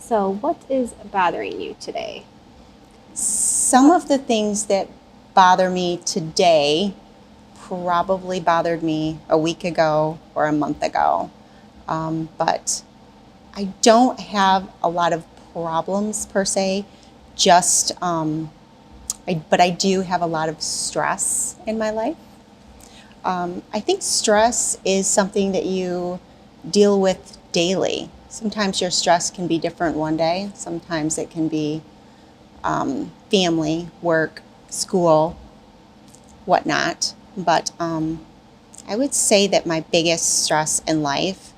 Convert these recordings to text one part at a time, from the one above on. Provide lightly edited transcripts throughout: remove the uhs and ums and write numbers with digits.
So, what is bothering you today? Some of the things that bother me today probably bothered me a week ago or a month ago. But I don't have a lot of problems per se, just, but I do have a lot of stress in my life. I think stress is something that you deal with daily. Sometimes your stress can be different one day, sometimes it can be family, work, school, whatnot. But I would say that my biggest stress in life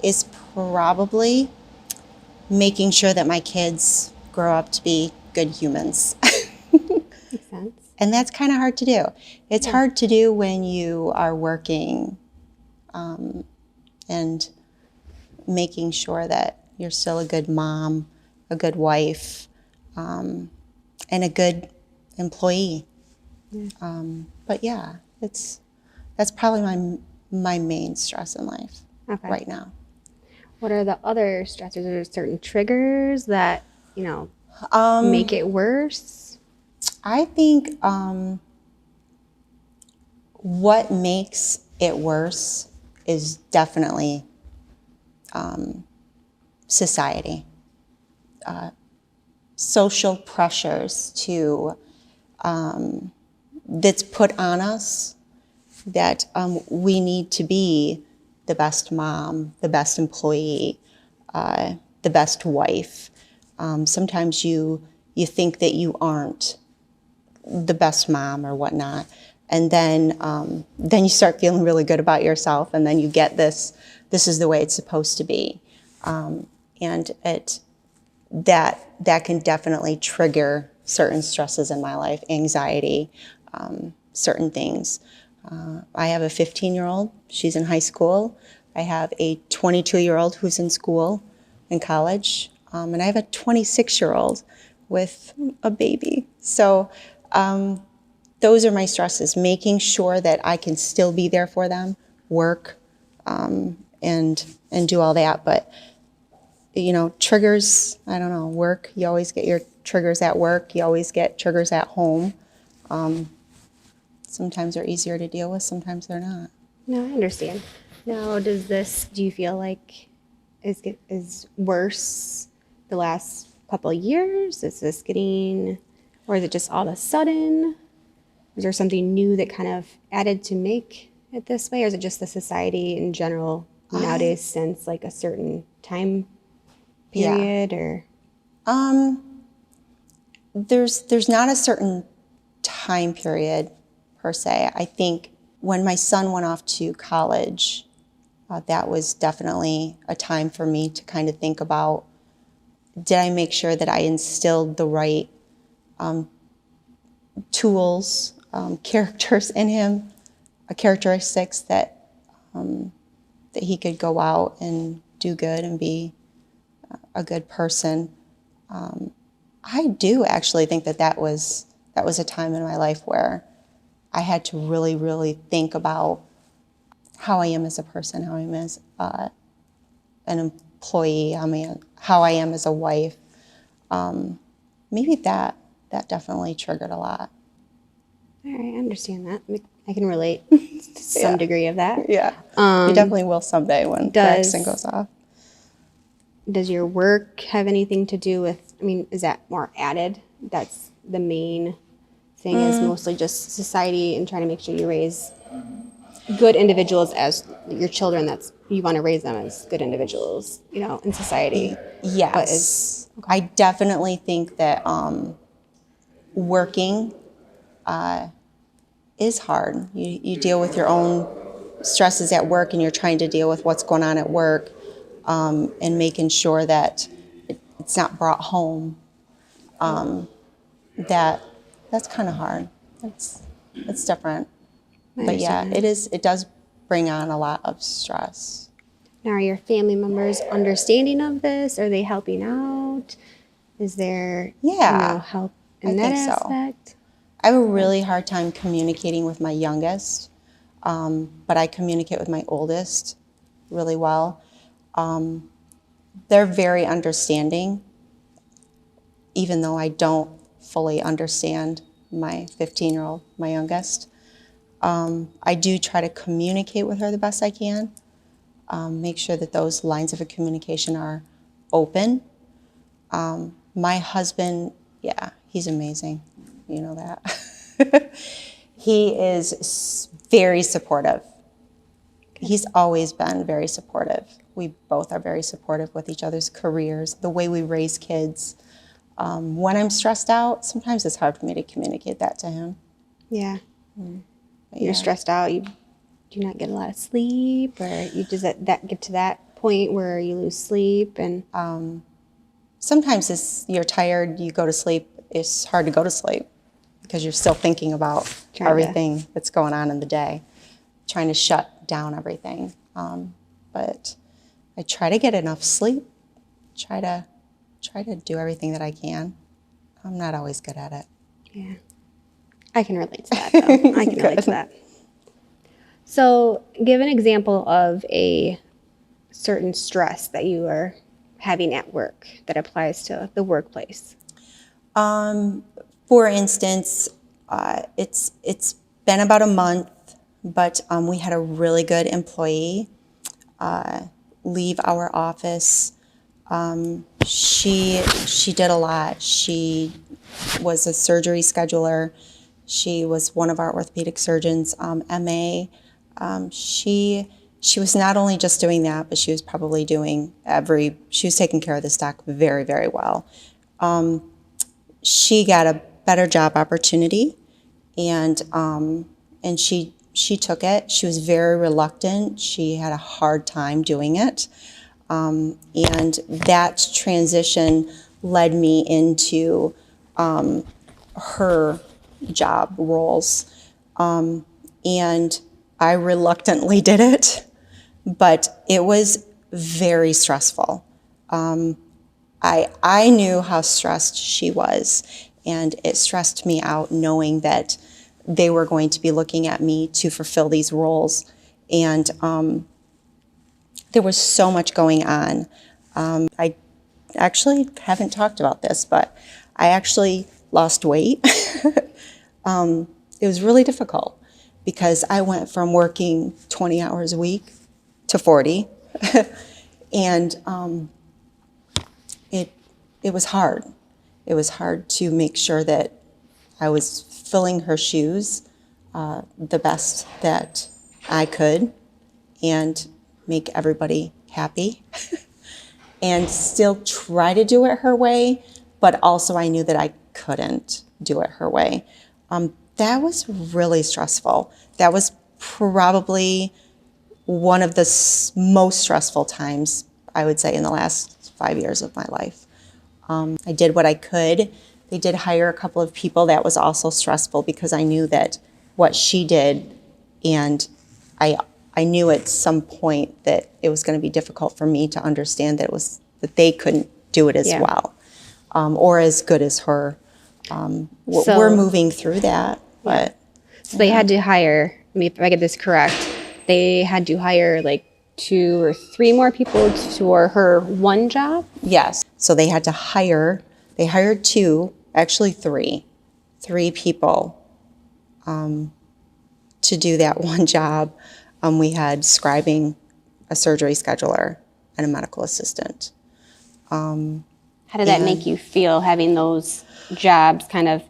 is probably making sure that my kids grow up to be good humans. Makes sense. And that's kind of hard to do. It's Yeah. hard to do when you are working and making sure that you're still a good mom, a good wife, and a good employee. But yeah, that's probably my main stress in life Okay. right now. What are the other stressors? Are there certain triggers that, Um, make it worse? I think what makes it worse is definitely society, social pressures to that's put on us that we need to be the best mom, the best employee, the best wife. Sometimes you think that you aren't the best mom or whatnot, and then you start feeling really good about yourself, and then you get this. This is the way it's supposed to be, and that can definitely trigger certain stresses in my life, anxiety, certain things. I have a 15-year-old. She's in high school. I have a 22-year-old who's in school, in college, and I have a 26-year-old with a baby. So those are my stresses, making sure that I can still be there for them, work, and do all that. But triggers, I don't know, work, you always get your triggers at work, you always get triggers at home. Sometimes they're easier to deal with, sometimes they're not. No, I understand. Now, do you feel like is worse the last couple of years? Is this getting, or is it just all of a sudden? Is there something new that kind of added to make it this way, or is it just the society in general I, nowadays since like a certain time yeah. period or There's not a certain time period per se. I think when my son went off to college, that was definitely a time for me to kind of think about, did I make sure that I instilled the right tools, characters in him, characteristics that he could go out and do good and be a good person. I do actually think that was a time in my life where I had to really, really think about how I am as a person, how I am as an employee, how I am as a wife. Maybe that definitely triggered a lot. all right, I understand that. I can relate to some Yeah, degree of that. yeah. You definitely will someday when Braxton Does goes off. does your work have anything to do with, I mean, is that more added? That's the main thing, is mostly just society and trying to make sure you raise good individuals as your children. That's, you want to raise them as good individuals, in society. But is Yes, okay. I definitely think that working is hard. You deal with your own stresses at work, and you're trying to deal with what's going on at work, and making sure that it's not brought home. That that's kind of hard. It's different, I but understand yeah, that. it does bring on a lot of stress. Now, are your family members understanding of this? Are they helping out? Is there, Yeah, help I in that think so. aspect? I have a Okay. really hard time communicating with my youngest, but I communicate with my oldest really well. They're very understanding. even though I don't fully understand my 15-year-old, my youngest. I do try to communicate with her the best I can, make sure that those lines of communication are open. My husband, yeah, he's amazing. You know that. He is very supportive. He's always been very supportive. We both are very supportive with each other's careers, the way we raise kids. When I'm stressed out, sometimes it's hard for me to communicate that to him. Yeah. But You're yeah. stressed out. You do not get a lot of sleep, or you does that get to that point where you lose sleep and Sometimes you're tired, you go to sleep. It's hard to go to sleep because you're still thinking about Trying to- everything that's going on in the day, trying to shut down everything. But I try to get enough sleep. Try to do everything that I can. I'm not always good at it. yeah. I can relate to that, though. I can relate to that. So, give an example of a certain stress that you are having at work that applies to the workplace. For instance, it's been about a month, but we had a really good employee leave our office. She did a lot. She was a surgery scheduler. She was one of our orthopedic surgeons, MA. She was not only just doing that, but she was probably doing she was taking care of the stock very, very well. She got a better job opportunity, and she took it. She was very reluctant. She had a hard time doing it. And that transition led me into her job roles. And I reluctantly did it, but it was very stressful. I knew how stressed she was, and it stressed me out knowing that they were going to be looking at me to fulfill these roles. And there was so much going on. I actually haven't talked about this, but I actually lost weight. It was really difficult because I went from working 20 hours a week to 40. And it was hard. It was hard to make sure that I was filling her shoes the best that I could and make everybody happy and still try to do it her way, but also I knew that I couldn't do it her way. That was really stressful. That was probably one of the most stressful times, I would say, in the last 5 years of my life. I did what I could. They did hire a couple of people. That was also stressful because I knew that what she did, and I knew at some point that it was going to be difficult for me to understand that they couldn't do it as Yeah. well or as good as her. We're moving through that, but So they had to hire, I mean, if I get this correct, they had to hire like 2 or 3 more people for her one job? yes. So they hired 2, actually 3 people to do that one job. We had scribing, a surgery scheduler, and a medical assistant. How did that make you feel having those jobs kind of,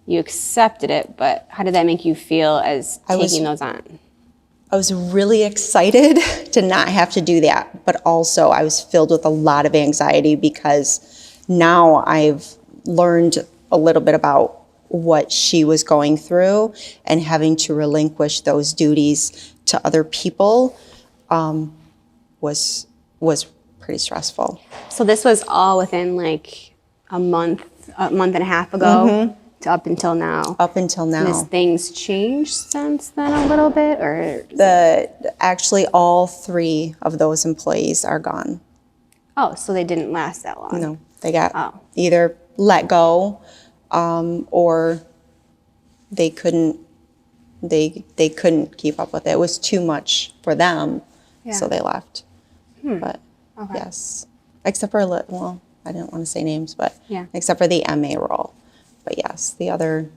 you accepted it, but how did that make you feel as taking those on? I was really excited to not have to do that, but also I was filled with a lot of anxiety because now I've learned a little bit about what she was going through, and having to relinquish those duties to other people was pretty stressful. So this was all within like a month and a half ago to up until now. Up until now. Has things changed since then a little bit, or? Actually, all 3 of those employees are gone. Oh, so they didn't last that long. No, they got either let go or they couldn't keep up with it. It was too much for them, so they left. But yes, except for I didn't want to say names, but Yeah. except for the MA role. But yes, the other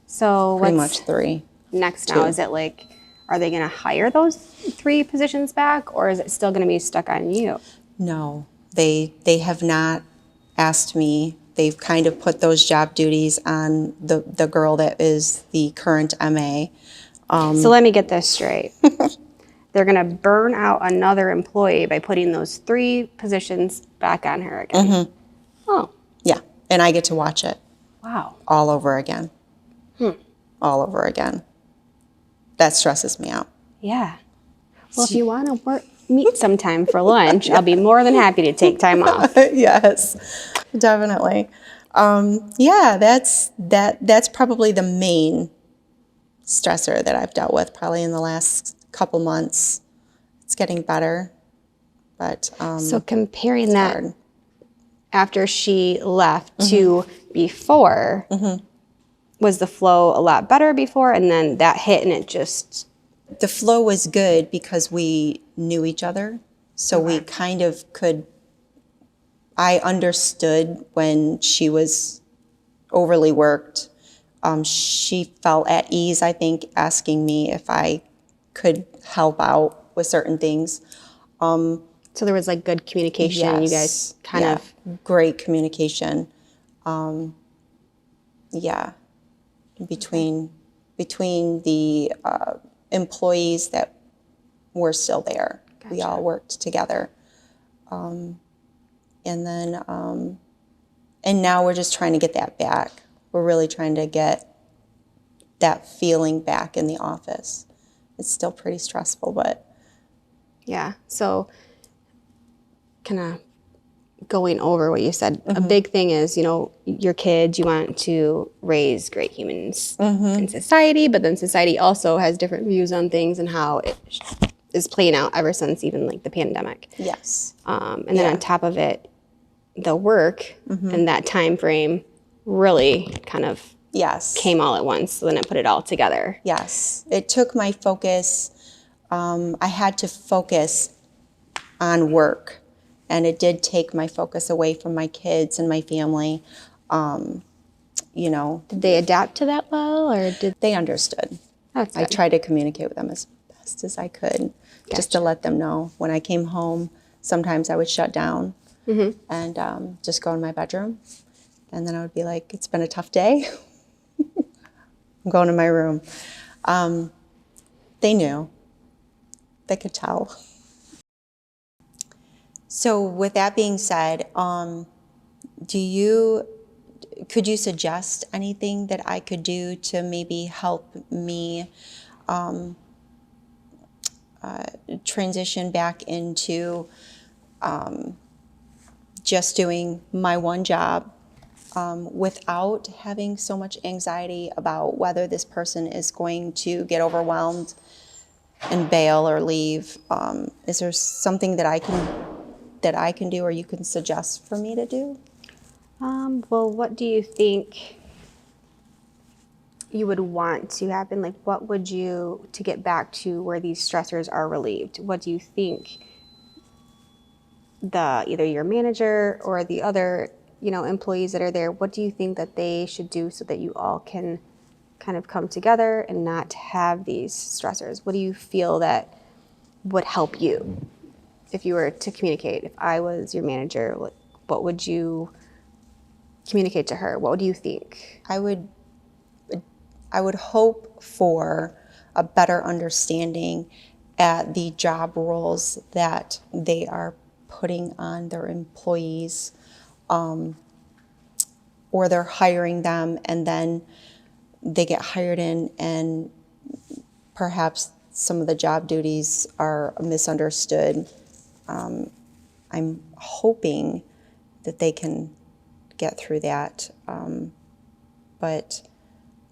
So pretty what's much 3. next now? 2. Is it like, are they going to hire those 3 positions back, or is it still going to be stuck on you? No, they have not asked me. They've kind of put those job duties on the girl that is the current MA. So let me get this straight. They're going to burn out another employee by putting those 3 positions back on her again. Oh, Yeah, and I get to watch it wow. all over again. All over again. That stresses me out. Yeah. Well, if you want to meet sometime for lunch, I'll be more than happy to take time off. Yes, definitely. Yeah, that's probably the main stressor that I've dealt with probably in the last couple months. It's getting better, but So comparing that hard. after she left to before, was the flow a lot better before, and then that hit and it just... The flow was good because we knew each other, so we kind of could. I understood when she was overly worked. She felt at ease, I think, asking me if I could help out with certain things. So there was like good communication, and you guys kind yeah, of... great communication. Yeah, between the employees that were still there, we all worked together, and then and now we're just trying to get that back. We're really trying to get that feeling back in the office. It's still pretty stressful, but Yeah. So kind of going over what you said, a big thing is, your kids, you want to raise great humans in society, but then society also has different views on things and how it is playing out ever since even like the pandemic. yes, And then on top of it, the work and that time frame really kind of yes, came all at once. So then it put it all together. yes. It took my focus. I had to focus on work, and it did take my focus away from my kids and my family. Did they adapt to that well, or did... They understood. That's I good. tried to communicate with them as best as I could, just to let them know. When I came home, sometimes I would shut down and just go in my bedroom, and then I would be like, "It's been a tough day. I'm going to my room." They knew. They could tell. So with that being said, could you suggest anything that I could do to maybe help me transition back into just doing my one job without having so much anxiety about whether this person is going to get overwhelmed and bail or leave? Is there something that I can do, or you can suggest for me to do? Well, what do you think you would want to happen? Like, what would you, to get back to where these stressors are relieved, what do you think either your manager or the other, employees that are there, what do you think that they should do so that you all can kind of come together and not have these stressors? What do you feel that would help you if you were to communicate? If I was your manager, what would you communicate to her? What do you think? I would hope for a better understanding at the job roles that they are putting on their employees, or they're hiring them and then they get hired in, and perhaps some of the job duties are misunderstood. I'm hoping that they can get through that. But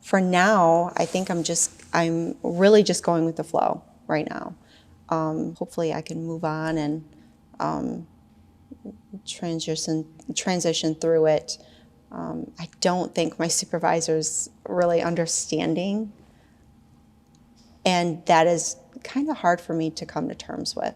for now, I think I'm really just going with the flow right now. Hopefully I can move on and transition through it. I don't think my supervisor's really understanding, and that is kind of hard for me to come to terms with.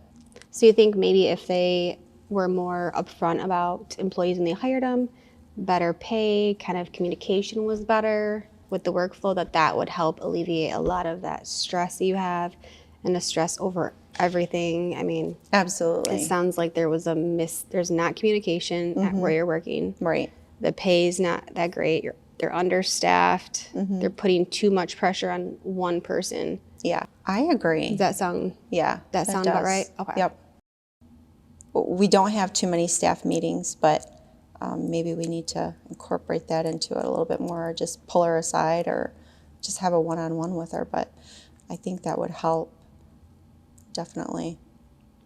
So you think maybe if they were more upfront about employees when they hired them, better pay, kind of communication was better with the workflow, that would help alleviate a lot of that stress that you have and the stress over everything. I mean, Absolutely. it sounds like there's not communication at where you're working. Right. The pay's not that great. They're understaffed. They're putting too much pressure on one person. Yeah, I agree. Does that sound Yeah. that sound about does. right? Okay. Yep. We don't have too many staff meetings, but maybe we need to incorporate that into it a little bit more, or just pull her aside or just have a one-on-one with her. But I think that would help, definitely.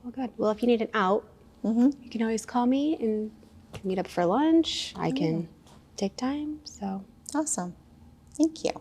Well, good. Well, if you need an out, you can always call me and meet up for lunch. I can take time. So Awesome. Thank you.